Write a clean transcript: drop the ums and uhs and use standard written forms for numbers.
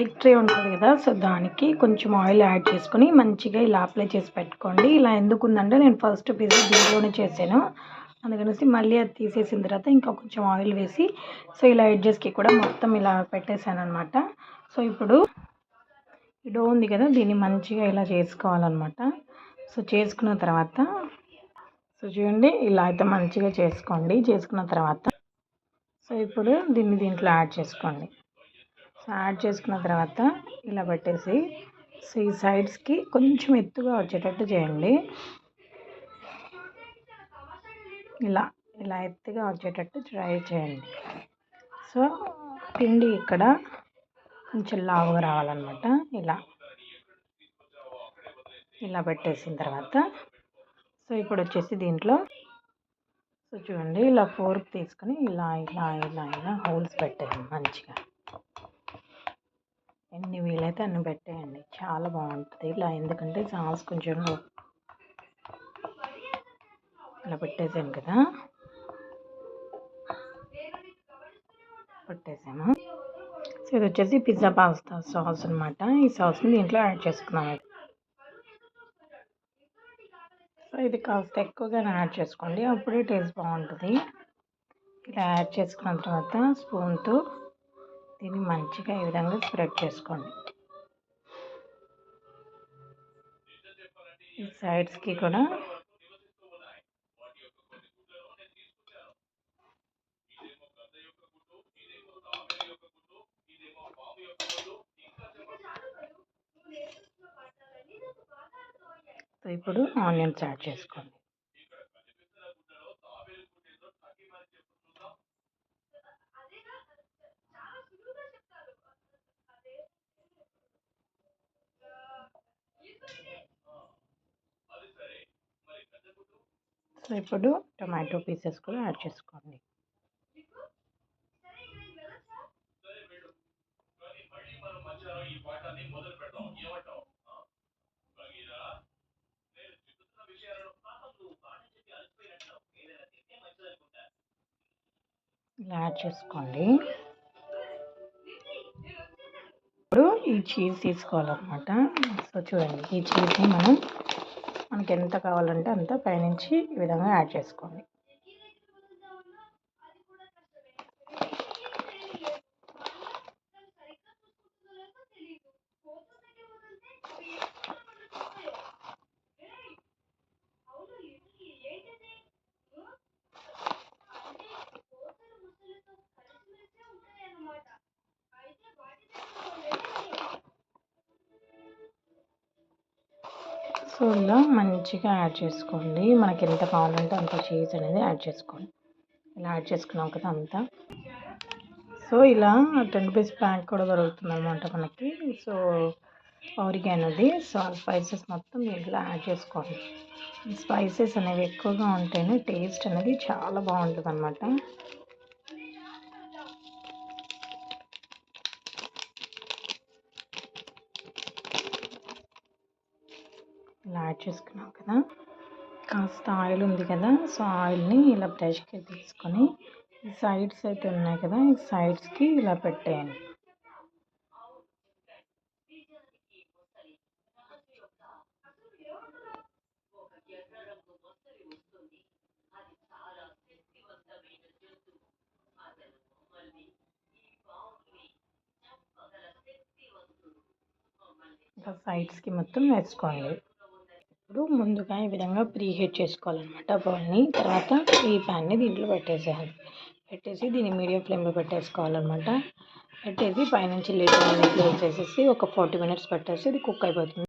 Cake tray ఉంటుంది కదా, so దానికి కొంచెం ఆయిల్ యాడ్ చేసుకొని మంచిగా ఇలా అప్లై చేసి పెట్టుకోండి. ఇలా ఎందుకుందంటే నేను ఫస్ట్ పిజ్జా దీంట్లోనే చేశాను, అందుకనేసి మళ్ళీ అది తీసేసిన తర్వాత ఇంకా కొంచెం ఆయిల్ వేసి సో ఇలా ఎడ్జెస్కి కూడా మొత్తం ఇలా పెట్టేశాను అనమాట. సో ఇప్పుడు ఈ డో ఉంది కదా, దీన్ని మంచిగా ఇలా చేసుకోవాలన్నమాట. సో చేసుకున్న తర్వాత సో చూడండి ఇలా అయితే మంచిగా చేసుకోండి. చేసుకున్న తర్వాత సో ఇప్పుడు దీంట్లో యాడ్ చేసుకోండి. సో యాడ్ చేసుకున్న తర్వాత ఇలా పెట్టేసి సో ఈ సైడ్స్కి కొంచెం ఎత్తుగా వచ్చేటట్టు చేయండి. ఇలా ఎత్తుగా వచ్చేటట్టు ట్రై చేయండి. సో పిండి ఇక్కడ కొంచెం లావుగా రావాలన్నమాట. ఇలా పెట్టేసిన తర్వాత సో ఇప్పుడు వచ్చేసి దీంట్లో సో చూడండి ఇలా ఫోర్క్ తీసుకొని ఇలా హోల్స్ పెట్టేయండి. మంచిగా ఎన్ని వీలైతే అన్ని పెట్టేయండి, చాలా బాగుంటుంది ఇలా. ఎందుకంటే సాస్ కొంచెం ఇలా పెట్టేసాను కదా, పెట్టేసాము. సో ఇది వచ్చేసి పిజ్జా పాస్తా సాస్ అనమాట. ఈ సాస్ని దీంట్లో యాడ్ చేసుకున్నాము. సో ఇది కాస్త ఎక్కువగానే యాడ్ చేసుకోండి, అప్పుడే టేస్ట్ బాగుంటుంది. ఇలా యాడ్ చేసుకున్న తర్వాత స్పూన్తో దీన్ని మంచిగా ఈ విధంగా స్ప్రెడ్ చేసుకోండి. ఈ సైడ్స్కి కూడా సో ఇప్పుడు ఆనియన్స్ యాడ్ చేసుకోండి. సో ఇప్పుడు టొమాటో పీసెస్ కూడా యాడ్ చేసుకోండి. ఇలా యాడ్ చేసుకోండి. ఇప్పుడు ఈ చీజ్ తీసుకోవాలన్నమాట. సో చూడండి ఈ చీజ్ని మనకి ఎంత కావాలంటే అంత పైనుంచి ఈ విధంగా యాడ్ చేసుకోండి. సో ఇలా మంచిగా యాడ్ చేసుకోండి. మనకి ఎంత కావాలంటే అంత చీజ్ అనేది యాడ్ చేసుకోండి. ఇలా యాడ్ చేసుకున్నాం కదా అంతా. సో ఇలా 10 రూపీస్ ప్యాక్ కూడా దొరుకుతుంది అనమాట మనకి. సో ఆరిగానోది. సో ఆ స్పైసెస్ మొత్తం ఇలా యాడ్ చేసుకోండి. ఈ స్పైసెస్ అనేవి ఎక్కువగా ఉంటేనే టేస్ట్ అనేది చాలా బాగుంటుంది అనమాట. ఇలా యాడ్ చేసుకున్నాం కదా, కాస్త ఆయిల్ ఉంది కదా, సో ఆయిల్ని ఇలా బ్రష్కి తీసుకొని ఈ సైడ్స్ అయితే ఉన్నాయి కదా, ఈ సైడ్స్కి ఇలా పెట్టేయండి. ఇంకా సైడ్స్కి మొత్తం వేసుకోండి. ఇప్పుడు ముందుగా ఈ విధంగా ప్రీ హీట్ చేసుకోవాలన్నమాట బౌల్ని. తర్వాత ఈ ప్యాన్ని దీంట్లో పెట్టేసేయాలి. పెట్టేసి దీన్ని మీడియం ఫ్లేమ్లో పెట్టేసుకోవాలన్నమాట. పెట్టేసి పైనుంచి లిడ్ అనేది క్లోజ్ చేసేసి ఒక 40 మినిట్స్ పెట్టేసి ఇది కుక్ అయిపోతుంది.